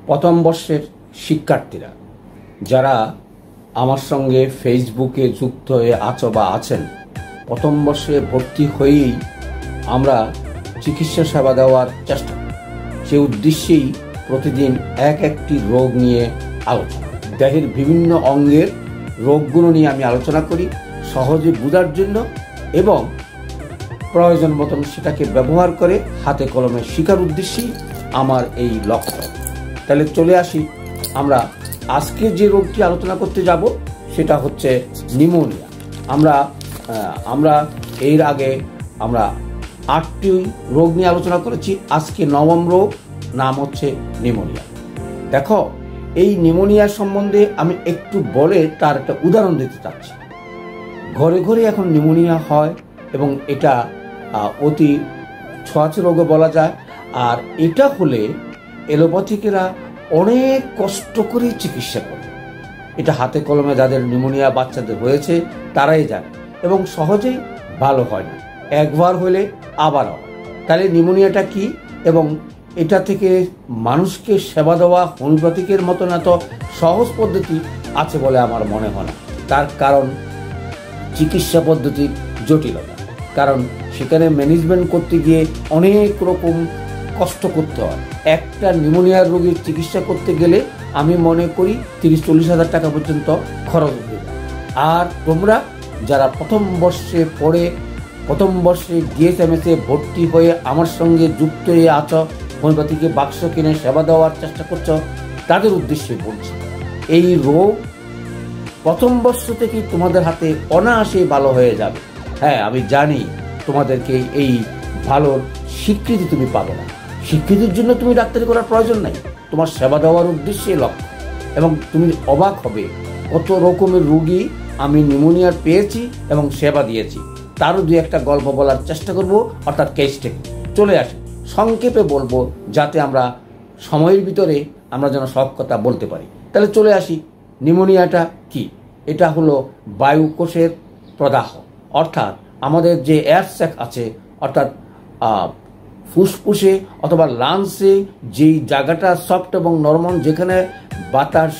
প্রথম বর্ষের শিক্ষার্থীরা যারা আমার সঙ্গে ফেসবুকে যুক্ত হয়ে আছো বা আছেন, প্রথম বর্ষে ভর্তি হয়েই আমরা চিকিৎসা সেবা দেওয়ার চেষ্টা করি। সে উদ্দেশ্যেই প্রতিদিন একটি রোগ নিয়ে আলোচনা, দেহের বিভিন্ন অঙ্গের রোগগুলো নিয়ে আমি আলোচনা করি সহজে বোঝার জন্য এবং প্রয়োজন মতন সেটাকে ব্যবহার করে হাতে কলমে শেখার উদ্দেশ্যেই আমার এই লক্ষ্য। তাহলে চলে আসি, আমরা আজকে যে রোগটি আলোচনা করতে যাব সেটা হচ্ছে নিউমোনিয়া। আমরা এর আগে আমরা 8টি রোগ নিয়ে আলোচনা করেছি, আজকে 9ম রোগ, নাম হচ্ছে নিউমোনিয়া। দেখো, এই নিউমোনিয়া সম্বন্ধে আমি একটু বলে তার একটা উদাহরণ দিতে চাচ্ছি। ঘরে ঘরে এখন নিউমোনিয়া হয় এবং এটা অতি ছোঁয়াচে রোগও বলা যায়। আর এটা হলে এলোপ্যাথিকেরা অনেক কষ্ট করে চিকিৎসা করে। এটা হাতে কলমে যাদের নিউমোনিয়া বাচ্চাদের হয়েছে তারাই জানে এবং সহজেই ভালো হয় না, একবার হলে আবার হয়। তাহলে নিউমোনিয়াটা কি এবং এটা থেকে মানুষকে সেবা দেওয়া হোমিওপ্যাথিকের মতন এত সহজ পদ্ধতি আছে বলে আমার মনে হয় না। তার কারণ চিকিৎসা পদ্ধতির জটিলতা, কারণ সেখানে ম্যানেজমেন্ট করতে গিয়ে অনেক রকম কষ্ট করতে হয়। একটা নিউমোনিয়ার রোগীর চিকিৎসা করতে গেলে আমি মনে করি 30-40 হাজার টাকা পর্যন্ত খরচ হয়ে যায়। আর তোমরা যারা প্রথম বর্ষে ডিএসএমএসে ভর্তি হয়ে আমার সঙ্গে যুক্ত হয়ে আছো, হোমিওপ্যাথিকে বাক্স কিনে সেবা দেওয়ার চেষ্টা করছো, তাদের উদ্দেশ্যে বলছি, এই রোগ প্রথম বর্ষ থেকেই তোমাদের হাতে অনায়াসে ভালো হয়ে যাবে। হ্যাঁ, আমি জানি তোমাদেরকে এই ভালোর স্বীকৃতি তুমি পাবে না। স্বীকৃতির জন্য তুমি ডাক্তারি করার প্রয়োজন নাই, তোমার সেবা দেওয়ার উদ্দেশ্যে লক্ষ্য। এবং তুমি অবাক হবে কত রকমের রোগী আমি নিউমোনিয়ার পেয়েছি এবং সেবা দিয়েছি। তারও 2-1টা গল্প বলার চেষ্টা করব, অর্থাৎ কেস স্টাডি। চলে আসি, সংক্ষেপে বলবো যাতে আমরা সময়ের ভিতরে আমরা যেন সব কথা বলতে পারি। তাহলে চলে আসি, নিউমোনিয়াটা কি? এটা হলো বায়ুকোষের প্রদাহ, অর্থাৎ আমাদের যে এয়ার স্যাক আছে, অর্থাৎ ফুসফুসে অথবা লাংসে যেই জায়গাটা সফট এবং নরমাল, যেখানে বাতাস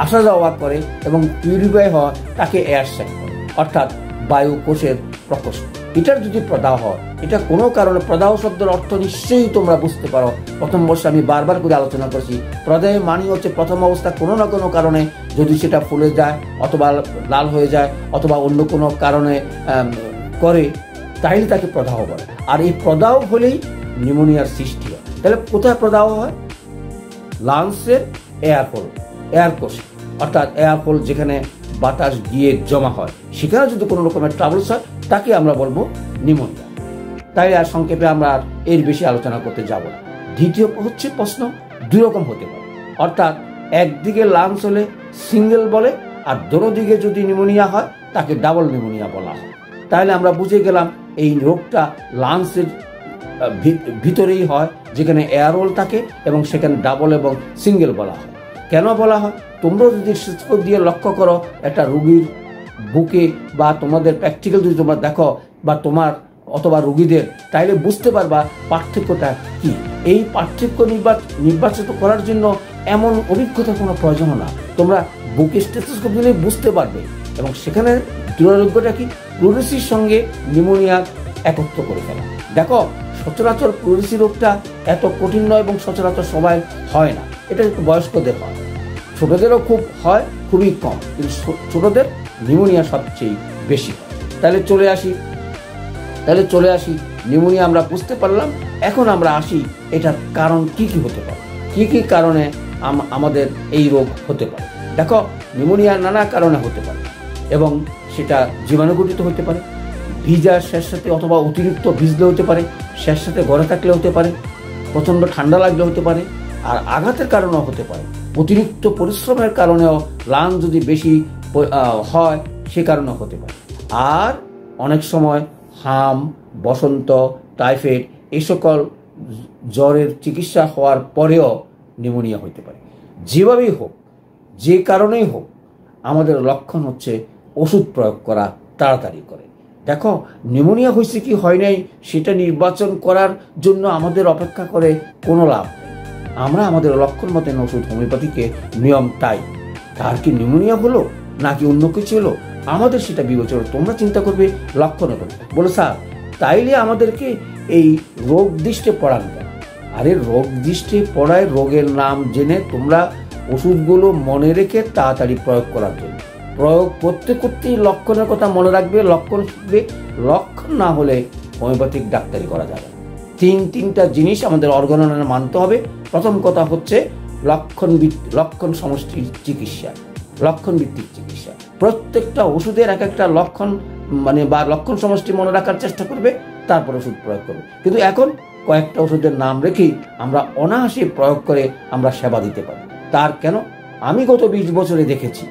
আসা যাওয়া করে এবং পিউরিফাই হয়, তাকে এয়ার স্যাক করে, অর্থাৎ বায়ুকোষের প্রকোষ্ঠ। এটার যদি প্রদাহ হয়, এটা কোনো কারণে, প্রদাহ শব্দের অর্থ নিশ্চয়ই তোমরা বুঝতে পারো। প্রথম বর্ষে আমি বারবার করে আলোচনা করেছি, প্রদাহ মানে হচ্ছে প্রথম অবস্থা কোনো না কোনো কারণে যদি সেটা ফুলে যায় অথবা লাল হয়ে যায় অথবা অন্য কোনো কারণে করে, তাইলে তাকে প্রদাহ বলে। আর এই প্রদাহ হলেই নিউমোনিয়ার সৃষ্টি হয়। তাহলে কোথায় প্রদাহ হয়? লাংসের এয়ারকোষে, অর্থাৎ এয়ারহোল যেখানে বাতাস গিয়ে জমা হয়, সেখানে যদি কোনো রকমের ট্রাবলস হয়, তাকে আমরা বলবো নিউমোনিয়া। তাই আর সংক্ষেপে আমরা আর এর বেশি আলোচনা করতে যাব না। দ্বিতীয় হচ্ছে প্রশ্ন, 2 রকম হতে পারে, অর্থাৎ একদিকে লাংস হলে সিঙ্গেল বলে, আর দোনো দিকে যদি নিউমোনিয়া হয় তাকে ডাবল নিউমোনিয়া বলা হয়। তাহলে আমরা বুঝে গেলাম এই রোগটা লাংসের ভিতরেই হয়, যেখানে এয়ারহোল থাকে এবং সেখানে ডাবল এবং সিঙ্গেল বলা হয়। কেন বলা হয়? তোমরা যদি স্টেথোস্কোপ দিয়ে লক্ষ্য করো একটা রোগীর বুকে, বা তোমাদের প্র্যাকটিক্যাল যদি তোমরা দেখো বা তোমার অথবা রোগীদের, তাইলে বুঝতে পারবা পার্থক্যটা কি। এই পার্থক্য নির্বাচিত করার জন্য এমন অভিজ্ঞতা কোনো প্রয়োজন না, তোমরা বুকে স্টেথোস্কোপ দিলে বুঝতে পারবে। এবং সেখানে দুরারোগ্যটা কি? প্লুরেসির সঙ্গে নিউমোনিয়া একত্র করে ফেলা। দেখো, সচরাচর প্লুরেসি রোগটা এত কঠিন নয় এবং সচরাচর সবাই হয় না, এটা একটু বয়স্কদের হয়, ছোটদেরও খুব হয়, খুবই কম, কিন্তু ছোটদের নিউমোনিয়া সবচেয়ে বেশি হয়। তাহলে চলে আসি নিউমোনিয়া আমরা বুঝতে পারলাম। এখন আমরা আসি এটার কারণ কি কি হতে পারে, কি কি কারণে আমাদের এই রোগ হতে পারে। দেখো, নিউমোনিয়া নানা কারণে হতে পারে এবং সেটা জীবাণুঘটিত হতে পারে, ভিজা স্যাঁতস্যাঁতে অথবা অতিরিক্ত ভিজলে হতে পারে, স্যাঁতস্যাঁতে ঘরে থাকলে হতে পারে, প্রচণ্ড ঠান্ডা লাগলে হতে পারে, আর আঘাতের কারণেও হতে পারে, অতিরিক্ত পরিশ্রমের কারণেও লাং যদি বেশি হয় সে কারণেও হতে পারে। আর অনেক সময় হাম, বসন্ত, টাইফয়েড এই সকল জ্বরের চিকিৎসা হওয়ার পরেও নিউমোনিয়া হতে পারে। যেভাবেই হোক, যে কারণেই হোক, আমাদের লক্ষণ হচ্ছে ওষুধ প্রয়োগ করা তাড়াতাড়ি করে। দেখো, নিউমোনিয়া হয়েছে কি হয় নাই সেটা নির্বাচন করার জন্য আমাদের অপেক্ষা করে কোনো লাভ নেই। আমরা আমাদের লক্ষণ মতেন ওষুধ হোমিওপ্যাথিকে নিয়ম তাই। তার কি নিউমোনিয়া হলো নাকি অন্য কিছু হলো, আমাদের সেটা বিবেচনা, তোমরা চিন্তা করবে লক্ষণ করবে। বলো স্যার তাইলে আমাদেরকে এই রোগ দৃষ্টে পড়ান কেন? আরে রোগ দৃষ্টে পড়ায় রোগের নাম জেনে তোমরা ওষুধগুলো মনে রেখে তাড়াতাড়ি প্রয়োগ করার জন্য। প্রয়োগ করতে করতেই লক্ষণের কথা মনে রাখবে, লক্ষণ শিখবে। লক্ষণ না হলে হোমিওপ্যাথিক ডাক্তারি করা যাবে। তিনটা জিনিস আমাদের অর্গননে মানতে হবে। প্রথম কথা হচ্ছে লক্ষণ সমষ্টি চিকিৎসা, লক্ষণ ভিত্তিক চিকিৎসা। প্রত্যেকটা ওষুধের এক একটা লক্ষণ বা লক্ষণ সমষ্টি মনে রাখার চেষ্টা করবে, তারপর ওষুধ প্রয়োগ করবে। কিন্তু এখন কয়েকটা ওষুধের নাম রেখেই আমরা অনায়াসে প্রয়োগ করে আমরা সেবা দিতে পারি। তার কেন? আমি গত 20 বছরে দেখেছি,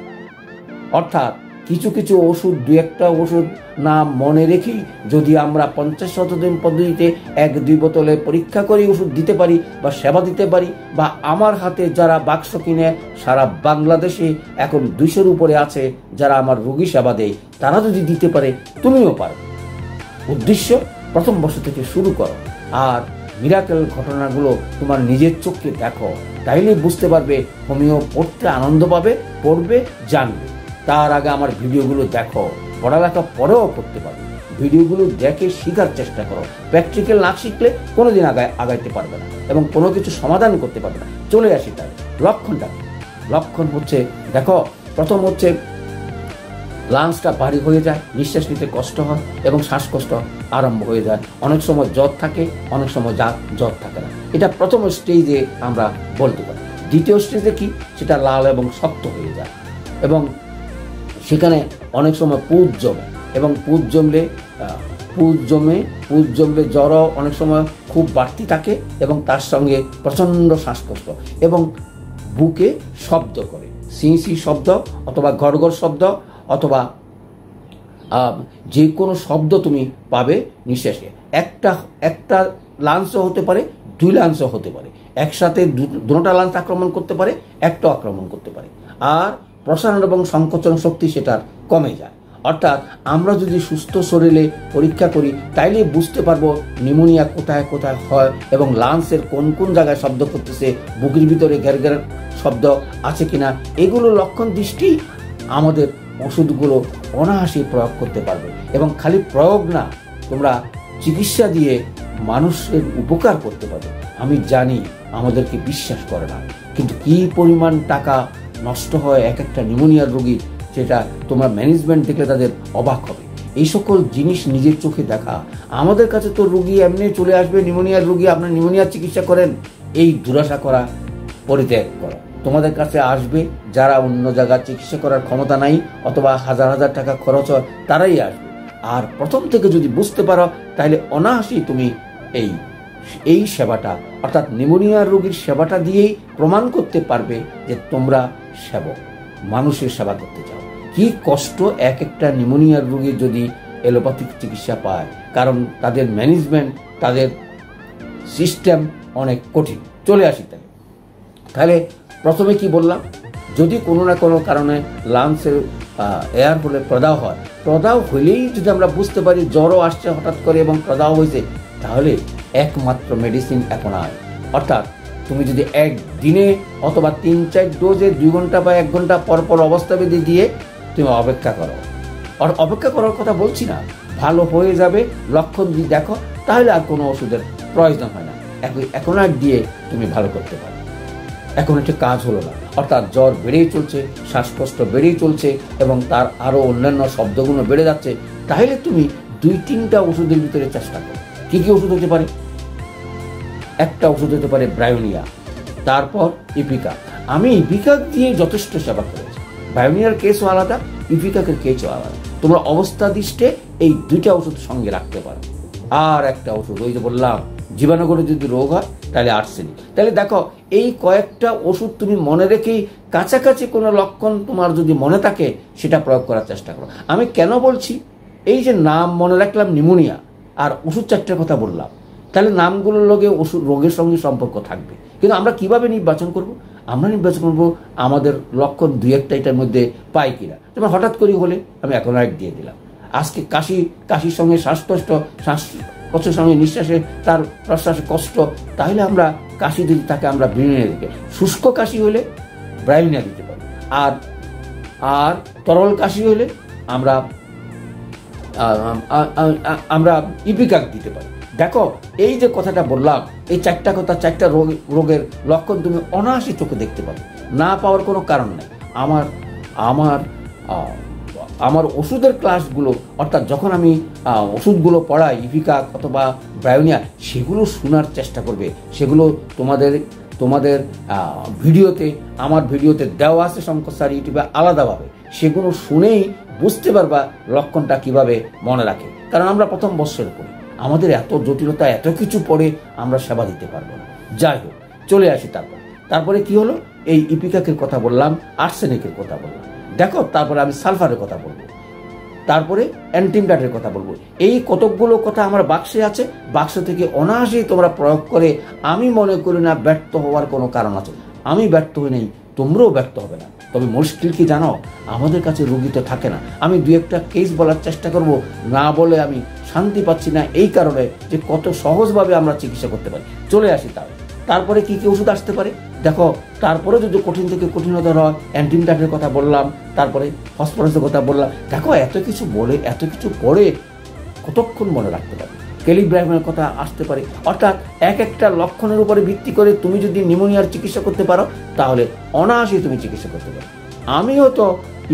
অর্থাৎ কিছু ওষুধ, দু একটা ওষুধ নাম মনে রেখেই যদি আমরা 50-100 পদ্ধতিতে 1-2 বোতলে পরীক্ষা করে ওষুধ দিতে পারি বা সেবা দিতে পারি, বা আমার হাতে যারা বাক্স কিনে সারা বাংলাদেশে এখন 200-র উপরে আছে যারা আমার রোগী সেবা দেয়, তারা যদি দিতে পারে তুমিও পারবে। উদ্দেশ্য প্রথম বছর থেকে শুরু করো, আর মিরাকেল ঘটনাগুলো তোমার নিজের চোখে দেখো, তাইলে বুঝতে পারবে হোমিও পড়তে আনন্দ পাবে, পড়বে, জানবে। তার আগে আমার ভিডিওগুলো দেখো, পড়ালেখা পরেও করতে পারবে। ভিডিওগুলো দেখে শেখার চেষ্টা করো। প্র্যাকটিক্যাল না শিখলে কোনোদিন আগাইতে পারবে না এবং কোনো কিছু সমাধান করতে পারবে না। চলে আসি তাই লক্ষণটা। লক্ষণ হচ্ছে, দেখো, প্রথম হচ্ছে লাংসটা ভারী হয়ে যায়, নিঃশ্বাস নিতে কষ্ট হয় এবং শ্বাসকষ্ট আরম্ভ হয়ে যায়। অনেক সময় জ্বর থাকে, অনেক সময় জ্বর থাকে না। এটা প্রথম স্টেজে আমরা বলতে পারি। দ্বিতীয় স্টেজে কি, সেটা লাল এবং শক্ত হয়ে যায় এবং সেখানে অনেক সময় পুজ জমে এবং পুজ জমলে জ্বরও অনেক সময় খুব বাড়তি থাকে এবং তার সঙ্গে প্রচণ্ড শ্বাসকষ্ট এবং বুকে শব্দ করে, সিঁ শব্দ অথবা গড়গড় শব্দ অথবা যে কোনো শব্দ তুমি পাবে নিঃশ্বাসে। একটা লাঞ্চও হতে পারে, 2 লাঞ্চও হতে পারে, একসাথে দুটোটা লাঞ্চ আক্রমণ করতে পারে, একটা আক্রমণ করতে পারে। আর প্রসারণ এবং সংকোচন শক্তি সেটার কমে যায়। অর্থাৎ আমরা যদি সুস্থ শরীরে পরীক্ষা করি তাইলে বুঝতে পারবো নিউমোনিয়া কোথায় কোথায় হয় এবং লাংসের কোন কোন জায়গায় শব্দ করতেছে, বুকের ভিতরে ঘের শব্দ আছে কিনা। এগুলো লক্ষণ দৃষ্টি আমাদের ওষুধগুলো অনায়াসে প্রয়োগ করতে পারবে এবং খালি প্রয়োগ না, তোমরা চিকিৎসা দিয়ে মানুষের উপকার করতে পারবে। আমি জানি আমাদেরকে বিশ্বাস করে না, কিন্তু কি পরিমাণ টাকা নষ্ট হয় এক একটা নিউমোনিয়ার রোগী, সেটা তোমরা ম্যানেজমেন্ট দেখলে তাদের অবাক হবে। এই সকল জিনিস নিজের চোখে দেখা। আমাদের কাছে তো রোগী এমনি চলে আসবে, নিউমোনিয়ার রোগী, আপনার নিউমোনিয়ার চিকিৎসা করেন, এই দুরাশা করা পরিত্যাগ করো। তোমাদের কাছে আসবে যারা অন্য জায়গায় চিকিৎসা করার ক্ষমতা নাই অথবা হাজার টাকা খরচ হয়, তারাই আসবে। আর প্রথম থেকে যদি বুঝতে পারো তাহলে অনায়াসেই তুমি এই সেবাটা, অর্থাৎ নিউমোনিয়ার রোগীর সেবাটা দিয়েই প্রমাণ করতে পারবে যে তোমরা সেবক, মানুষের সেবা করতে চাও। কি কষ্ট এক একটা নিউমোনিয়ার রোগী যদি এলোপ্যাথিক চিকিৎসা পায়, কারণ তাদের ম্যানেজমেন্ট, তাদের সিস্টেম অনেক কঠিন। চলে আসি তাহলে প্রথমে কি বললাম, যদি কোনো না কোনো কারণে লাংসের এয়ার হলে প্রদাহ হয়, প্রদাহ হলেই যদি আমরা বুঝতে পারি জ্বরও আসছে হঠাৎ করে এবং প্রদাহ হয়েছে, তাহলে একমাত্র মেডিসিন এখন আয়। অর্থাৎ তুমি যদি একদিনে অথবা 3-4 ডোজে 2 ঘন্টা বা 1 ঘন্টা পর অবস্থাবিধি দিয়ে তুমি অপেক্ষা করো। আর অপেক্ষা করার কথা বলছি না, ভালো হয়ে যাবে, লক্ষণ দিয়ে দেখো, তাহলে আর কোনো ওষুধের প্রয়োজন হয় না। এখন আর দিয়ে তুমি ভালো করতে পারো। এখন একটা কাজ হলো না, অর্থাৎ জ্বর বেড়েই চলছে, শ্বাসকষ্ট বেড়েই চলছে এবং তার আরও অন্যান্য শব্দগুলো বেড়ে যাচ্ছে, তাহলে তুমি 2-3টা ওষুধের ভিতরে চেষ্টা করো। কি কি ওষুধ হতে পারে? একটা ওষুধ হতে পারে ব্রায়োনিয়া, তারপর ইপিকা। আমি ইপিকা দিয়ে যথেষ্ট সেবা করেছি। ব্রায়োনিয়ার কেসও আলাদা, ইপিকাকের কেসও আলাদা। তোমরা অবস্থা দৃষ্টে এই 2টা ওষুধ সঙ্গে রাখতে পারো। আর একটা ওষুধ, ওই যে বললাম জীবাণুগত যদি রোগ হয় তাহলে আর্সেনিক। তাহলে দেখো, এই কয়েকটা ওষুধ তুমি মনে রেখেই কাছাকাছি কোনো লক্ষণ তোমার যদি মনে থাকে সেটা প্রয়োগ করার চেষ্টা করো। আমি কেন বলছি, এই যে নাম মনে রাখলাম নিউমোনিয়া আর ওষুধ 4টার কথা বললাম, তাহলে নামগুলোর লগে ওষুধ রোগের সঙ্গে সম্পর্ক থাকবে। কিন্তু আমরা কিভাবে নির্বাচন করব? আমরা নির্বাচন করবো আমাদের লক্ষণ 2-1টা এটার মধ্যে পাই কিনা। যেমন হঠাৎ করে হলে আমি এখন দিয়ে দিলাম। আজকে কাশির সঙ্গে শ্বাসকষ্ট, শ্বাসকষ্টের সঙ্গে নিঃশ্বাসে তার প্রশ্বাসে কষ্ট, তাহলে আমরা কাশি যদি থাকে আমরা ব্রায়োনিয়া দিতে পারি, শুষ্ক কাশি হলে ব্রায়োনিয়া দিতে পারি, আর আর তরল কাশি হলে আমরা আমরা ইপিকাক দিতে পারি। দেখো এই যে কথাটা বললাম, এই চারটা কথা, চারটা রোগের লক্ষণ তুমি অনায়াসে চোখে দেখতে পাবে, না পাওয়ার কোনো কারণ নেই। আমার আমার আমার ওষুধের ক্লাসগুলো, অর্থাৎ যখন আমি ওষুধগুলো পড়াই ইপিকাক অথবা ব্রায়োনিয়া, সেগুলো শোনার চেষ্টা করবে। সেগুলো তোমাদের ভিডিওতে, আমার ভিডিওতে দেওয়া আছে শঙ্কর স্যার ইউটিউবে আলাদাভাবে, সেগুলো শুনেই বুঝতে পারবা লক্ষণটা কিভাবে মনে রাখে। কারণ আমরা প্রথম বর্ষের পড়ি, আমাদের এত জটিলতা, এত কিছু পড়ে আমরা সেবা দিতে পারবো না। যাই হোক, চলে আসি তারপরে কি হলো, এই ইপিকাকের কথা বললাম, আর্সেনিকের কথা বললাম। দেখো তারপরে আমি সালফারের কথা বলবো, তারপরে অ্যান্টিমডাটের কথা বলবো। এই কতকগুলো কথা আমার বাক্সে আছে, বাক্স থেকে অনায়াসেই তোমরা প্রয়োগ করে, আমি মনে করি না ব্যর্থ হওয়ার কোনো কারণ আছে। আমি ব্যর্থ হই নেই, তোমরাও ব্যর্থ হবে না। তবে মুশকিল কি জানো, আমাদের কাছে রোগী তো থাকে না। আমি দু একটা কেস বলার চেষ্টা করব, না বলে আমি শান্তি পাচ্ছি না, এই কারণে যে কত সহজভাবে আমরা চিকিৎসা করতে পারি। চলে আসি তারপরে কি কি ওষুধ আসতে পারে। দেখো তারপরে যদি কঠিন থেকে কঠিনতর হয়, অ্যান্টিমডাটের কথা বললাম, তারপরে ফসফরাসের কথা বললাম। দেখো এত কিছু বলে, এত কিছু পড়ে কতক্ষণ মনে রাখতে পারে। ক্যালিব্রাইমের কথা আসতে পারে। অর্থাৎ এক একটা লক্ষণের উপরে ভিত্তি করে তুমি যদি নিউমোনিয়ার চিকিৎসা করতে পারো, তাহলে অনায়াসেই তুমি চিকিৎসা করতে পারো। আমি হয়তো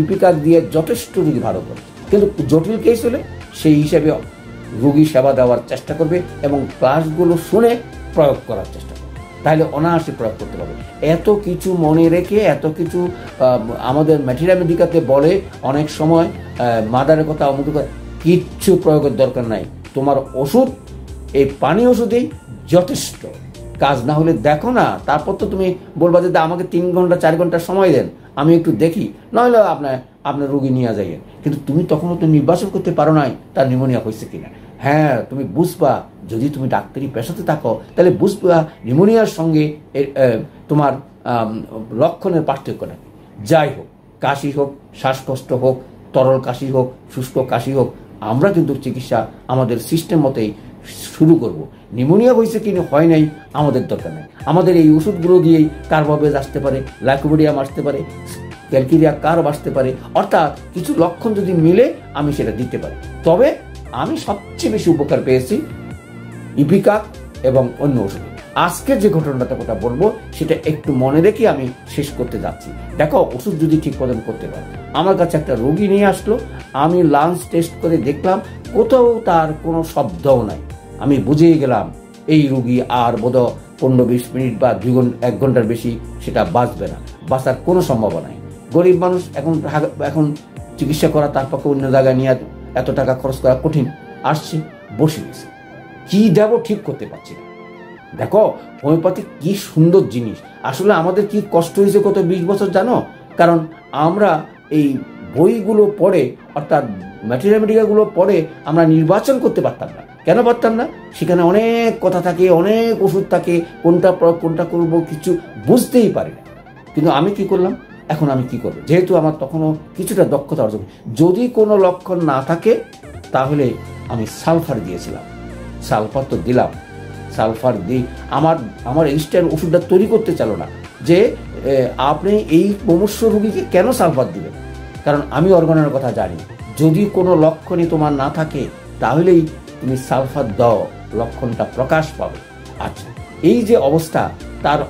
ইপিকাক দিয়ে যথেষ্ট রোগী ভালো করি, কিন্তু জটিল কেস হলে সেই হিসেবে রোগী সেবা দেওয়ার চেষ্টা করবে এবং ক্লাসগুলো শুনে প্রয়োগ করার চেষ্টা করবে, তাহলে অনায়াসে প্রয়োগ করতে পারবে। এত কিছু মনে রেখে, এত কিছু আমাদের ম্যাটেরিয়া মেডিকাতে বলে অনেক সময় মাদারের কথা, অমুক কথা, কিচ্ছু প্রয়োগের দরকার নাই। তোমার ওষুধ এই পানি ওষুধেই যথেষ্ট। কাজ না হলে দেখো না, তারপর তো তুমি বলবা যে আমাকে 3 ঘন্টা 4 ঘন্টা সময় দেন, আমি একটু দেখি, নইলে আপনার রোগী নিয়ে যাইয়েন। কিন্তু তুমি তখনও তো নির্বাচন করতে পারো নাই তার নিউমোনিয়া হয়েছে কিনা। হ্যাঁ, তুমি বুঝবা, যদি তুমি ডাক্তারি পেশাতে থাকো তাহলে বুঝবা নিউমোনিয়ার সঙ্গে তোমার লক্ষণের পার্থক্য নাকি। যাই হোক, কাশি হোক, শ্বাসকষ্ট হোক, তরল কাশি হোক, শুষ্ক কাশি হোক, আমরা কিন্তু চিকিৎসা আমাদের সিস্টেম মতেই শুরু করব। নিউমোনিয়া হয়েছে কি হয় নাই আমাদের দরকার নেই। আমাদের এই ওষুধগুলো দিয়েই কার্বোভেজ আসতে পারে, লাইকোপোডিয়াম আসতে পারে, ক্যালকেরিয়া কার্ব আসতে পারে। অর্থাৎ কিছু লক্ষণ যদি মিলে আমি সেটা দিতে পারি। তবে আমি সবচেয়ে বেশি উপকার পেয়েছি ইপিকাক এবং অন্য ওষুধে। আজকে যে ঘটনাটা কথা বলবো সেটা একটু মনে রেখে আমি শেষ করতে যাচ্ছি। দেখো, ওষুধ যদি ঠিক মতন করতে পারে, আমার কাছে একটা রোগী নিয়ে আসলো, আমি লাংস টেস্ট করে দেখলাম কোথাও তার কোনো শব্দও নাই। আমি বুঝেই গেলাম এই রোগী আর বোধ 15-20 মিনিট বা 1 ঘন্টার বেশি সেটা বাঁচবে না, বাঁচার কোনো সম্ভাবনা নেই। গরিব মানুষ, এখন চিকিৎসা করা তার পক্ষে অন্য জায়গায় নিয়ে এত টাকা খরচ করা কঠিন। আসছে, বসে গেছে, কি দেব ঠিক করতে পারছি না। দেখো হোমিওপ্যাথি কি সুন্দর জিনিস। আসলে আমাদের কি কষ্ট হয়েছে কত 20 বছর জানো, কারণ আমরা এই বইগুলো পড়ে, অর্থাৎ ম্যাটেরিয়াল মেডিকালগুলো পড়ে আমরা নির্বাচন করতে পারতাম না। কেন পারতাম না? সেখানে অনেক কথা থাকে, অনেক ওষুধ থাকে, কোনটা প্রয়োগ কোনটা করবো কিছু বুঝতেই পারি না। কিন্তু আমি কি করলাম, এখন আমি কি করবো, যেহেতু আমার তখনও কিছুটা দক্ষতা অর্জন, যদি কোনো লক্ষণ না থাকে তাহলে আমি সালফার দিয়েছিলাম। সালফার তো দিলাম, সালফার দিই। আমার ইনস্ট্যান্ট ওষুধটা তৈরি করতে চালো না যে আপনি এই মুমূর্ষু রোগীকে কেন সালফার দিবেন, কারণ আমি অর্গানের কথা জানি। যদি কোনো লক্ষণই তোমার না থাকে তাহলেই তুমি সালফার দাও, লক্ষণটা প্রকাশ পাবে। আচ্ছা, এই যে অবস্থা, তার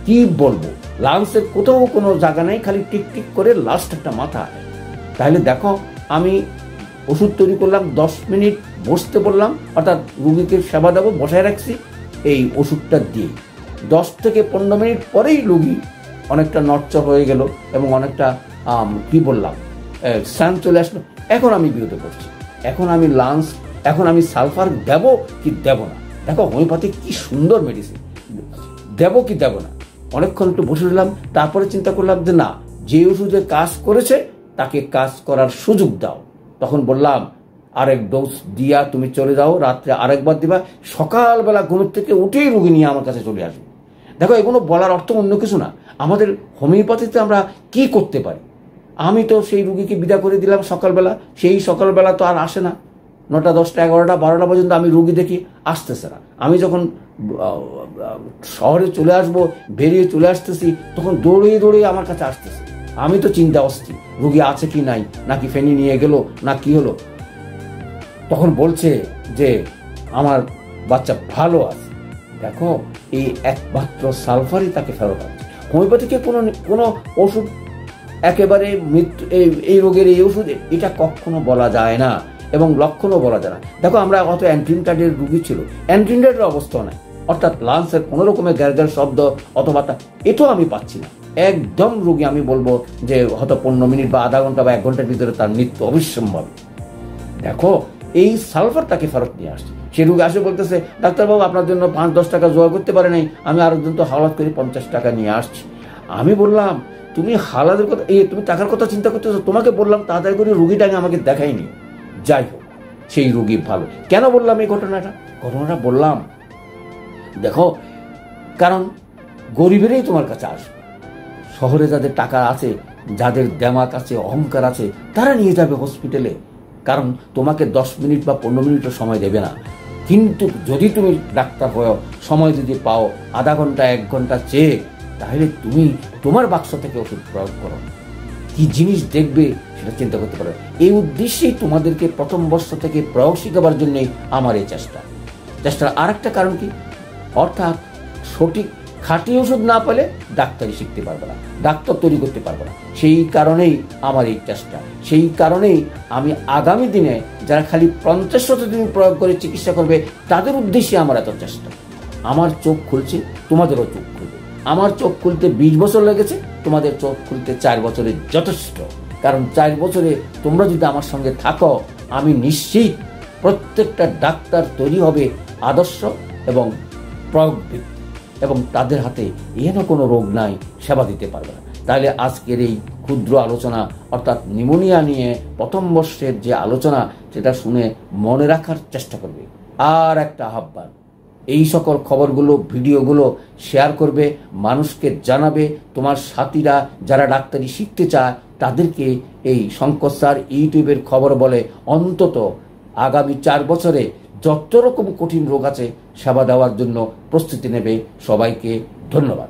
কি বলবো, লাংসের কোথাও কোনো জায়গা নেই, খালি টিক টিক করে লাস্ট একটা মাথা। তাহলে দেখো, আমি ওষুধ তৈরি করলাম, 10 মিনিট বসতে বললাম, অর্থাৎ রুগীকে সেবা দেবো, বসায় রাখছি এই ওষুধটা দিয়ে। 10 থেকে 15 মিনিট পরেই রুগী অনেকটা নড়চড় হয়ে গেল এবং অনেকটা কি বললাম স্নান চলে আসলো। এখন আমি বিরত করছি, এখন আমি সালফার দেব কি দেব না। দেখো হোমিওপ্যাথি কি সুন্দর মেডিসিন, দেব কি দেব না। অনেকক্ষণ একটু বসে রইলাম, তারপরে চিন্তা করলাম যে না, যে ওষুধে কাজ করেছে তাকে কাজ করার সুযোগ দাও। তখন বললাম আরেক ডোজ দিয়া তুমি চলে যাও, রাত্রে আরেকবার দিবা, সকালবেলা ঘুমের থেকে উঠেই রোগী নিয়ে আমার কাছে চলে আসবে। দেখো, এগুলো বলার অর্থ অন্য কিছু না। আমাদের হোমিওপ্যাথিতে আমরা কি করতে পারি, আমি তো সেই রুগীকে বিদা করে দিলাম সকালবেলা, সেই সকালবেলা তো আর আসে না। 9টা 10টা 11টা 12টা পর্যন্ত আমি রুগী দেখি, আসতেছে না। আমি যখন শহরে চলে আসবো, বেরিয়ে চলে আসতেছি, তখন দৌড়িয়ে দৌড়িয়ে আমার কাছে আসতেছে। আমি তো চিন্তা অস্থির, রুগী আছে কি নাই, নাকি ফেনি নিয়ে গেল, না কি হলো। তখন বলছে যে আমার বাচ্চা ভালো আছে। দেখো, এই একমাত্র সালফারই তাকে ফেরত আনছে। হোমিওপ্যাথিকে কোনো ওষুধ একেবারে মৃত্যু, এই রোগের এই ওষুধ, এটা কখনো বলা যায় না এবং লক্ষণও বলা যায় না। দেখো, আমরা অত অ্যান্ট্রিনটাইডের রুগী ছিল, অ্যান্ট্রিনটাইডের অবস্থা নাই, অর্থাৎ লাংসের কোনো রকমের গ্যারগ্যার শব্দ অথবা এটাও আমি পাচ্ছি না। একদম রুগী আমি বলবো যে হয়তো 15 মিনিট বা আধা ঘন্টা বা 1 ঘন্টার ভিতরে তার মৃত্যু অবশ্যম্ভাবী। দেখো, এই সালফার তাকে ফেরত নিয়ে আসছে। সে রুগী আসে বলতেছে, ডাক্তারবাবু আপনার জন্য 5-10 টাকা জোগাড় করতে পারে নাই, আমি আরেকজন তো হাওলাত করে 50 টাকা নিয়ে আসছি। আমি বললাম, তুমি হালাদের কথা, তুমি টাকার কথা চিন্তা করতেছো, তোমাকে বললাম তাড়াতাড়ি করে রুগীটাকে আমাকে দেখাইনি। যাই হোক, সেই রুগী ভালো। কেন বললাম এই ঘটনাটা বললাম, দেখো, কারণ গরিবেরই তোমার কাছে আসবে। শহরে যাদের টাকা আছে, যাদের দেমাক আছে, অহংকার আছে, তারা নিয়ে যাবে হসপিটালে, কারণ তোমাকে 10 মিনিট বা 15 মিনিটও সময় দেবে না। কিন্তু যদি তুমি ডাক্তার হও, সময় যদি পাও আধা ঘন্টা 1 ঘন্টা চেয়ে, তাহলে তুমি তোমার বাক্স থেকে ওষুধ প্রয়োগ করো। কি জিনিস দেখবে সেটা চিন্তা করতে পারো। এই উদ্দেশ্যেই তোমাদেরকে প্রথম বর্ষ থেকে প্রয়োগ শিখাবার জন্যই আমার এই চেষ্টার আর একটা কারণ কি, অর্থাৎ সঠিক খাঁটি ওষুধ না পেলে ডাক্তারি শিখতে পারবে না, ডাক্তার তৈরি করতে পারবে না। সেই কারণেই আমার এই চেষ্টা, সেই কারণেই আমি আগামী দিনে যারা খালি 50 দিন প্রয়োগ করে চিকিৎসা করবে, তাদের উদ্দেশ্যে আমার এত চেষ্টা। আমার চোখ খুলছে, তোমাদেরও চোখ খুলবে। আমার চোখ খুলতে 20 বছর লেগেছে, তোমাদের চোখ খুলতে 4 বছরে যথেষ্ট। কারণ 4 বছরে তোমরা যদি আমার সঙ্গে থাকো, আমি নিশ্চিত প্রত্যেকটা ডাক্তার তৈরি হবে আদর্শ এবং প্রয়োগভিত্তিক, এবং তাদের হাতে এহেন কোনো রোগ নাই, সেবা দিতে পারবে না। তাহলে আজকের এই ক্ষুদ্র আলোচনা, অর্থাৎ নিউমোনিয়া নিয়ে প্রথম বর্ষের যে আলোচনা, সেটা শুনে মনে রাখার চেষ্টা করবে। আর একটা আহ্বান, এই সকল খবরগুলো, ভিডিওগুলো শেয়ার করবে, মানুষকে জানাবে। তোমার সাথীরা যারা ডাক্তারি শিখতে চায়, তাদেরকে এই শঙ্কর স্যার ইউটিউবের খবর বলে অন্তত আগামী 4 বছরে যত রকম কঠিন রোগ আছে সেবা দেওয়ার জন্য প্রস্তুতি নেবে। সবাইকে ধন্যবাদ।